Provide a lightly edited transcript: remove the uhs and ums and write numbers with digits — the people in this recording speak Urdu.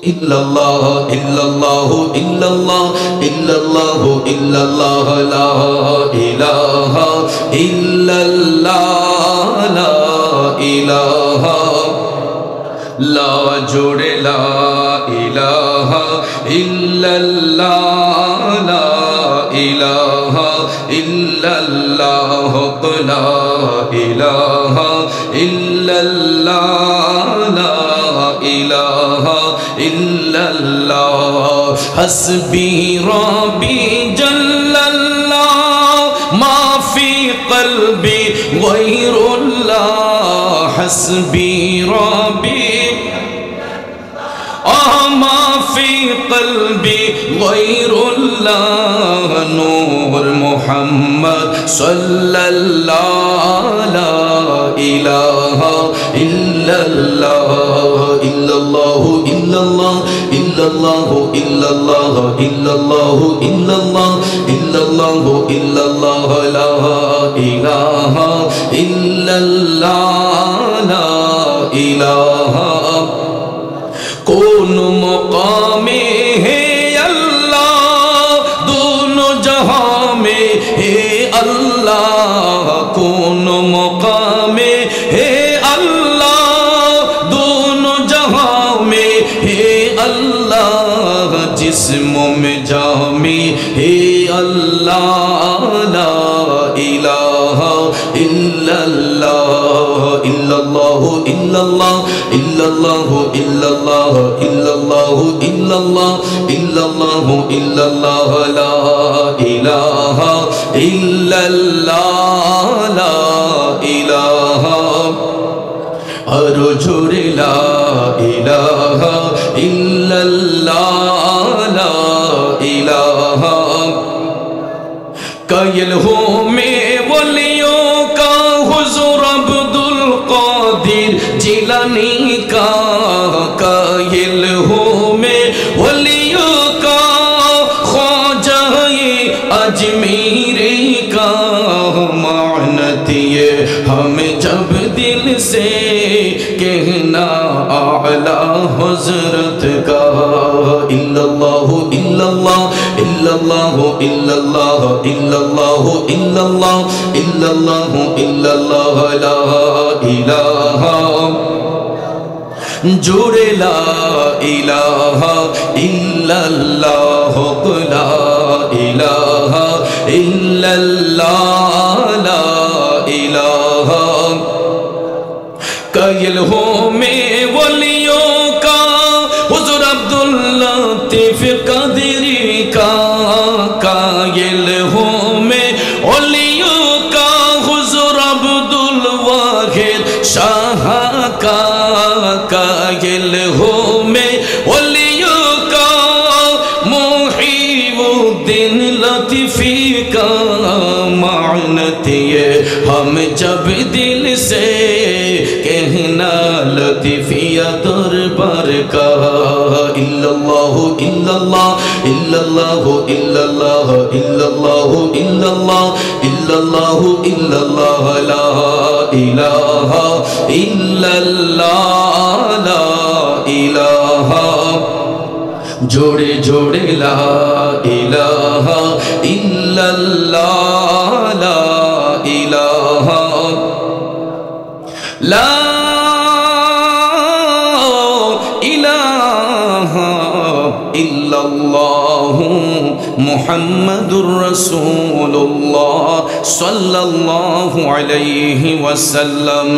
illallah illallah illallah illallah illallah la ilaha illallah la ilaha la jode la ilaha illallah la ilaha illallah la ilaha illallah la ilaha illallah hasbi rabbi jallallah ma fi qalbi ghayrullah hasbi rabbi ما في قلبي غير الله نور محمد صلى الله لا إله إلا الله إلا الله إلا الله إلا الله إلا الله إلا الله إلا الله إلا الله إلا الله لا إله إلا الله لا إله کون مقام ہے اللہ دونوں جہاں میں ہے اللہ کون مقام ہے اللہ دونوں جہاں میں ہے اللہ جسم میں جامع ہے اللہ لا الہ الا اللہ الا اللہ الا اللہ الا اللہ الا اللہ الا اللہ الا اللہ الا اللہ الا اللہ لا الہ الا اللہ لا الہ ارجو لا الہ الا اللہ لا الہ قائل ہوں میں ولیوں کا حضور عبد القادر جیلانی کا قائل ہوں میں ولیوں کا خواجہ اجمیری کا معنت یہ ہم جب دل سے کہنا اعلیٰ حضرت کا الا اللہ الا اللہ الا اللہ الا اللہ الا اللہ الا اللہ الا اللہ الا اللہ لا الہ جوڑے لا الہ الا اللہ لا الہ الا اللہ لا الہ قائل ہوں میں ولیوں کا حضور عبد اللطیف قادری کا قائل ہوں میں ولیوں کا حضور عبد الواحد شاہ کا قائل ہوں میں ولیوں کا محیب الدین لطیفی کا معنت یہ ہم جب دل سے کہنا لطیفیہ دربار کا الا اللہ الا اللہ الا اللہ الا اللہ الا اللہ الا اللہ الا اللہ الا اللہ لا الہ الا اللہ لا الہ جوڑے جوڑے لا الہ الا اللہ لا الہ لا الہ الا اللہ محمد رسول اللہ صلی اللہ علیہ وسلم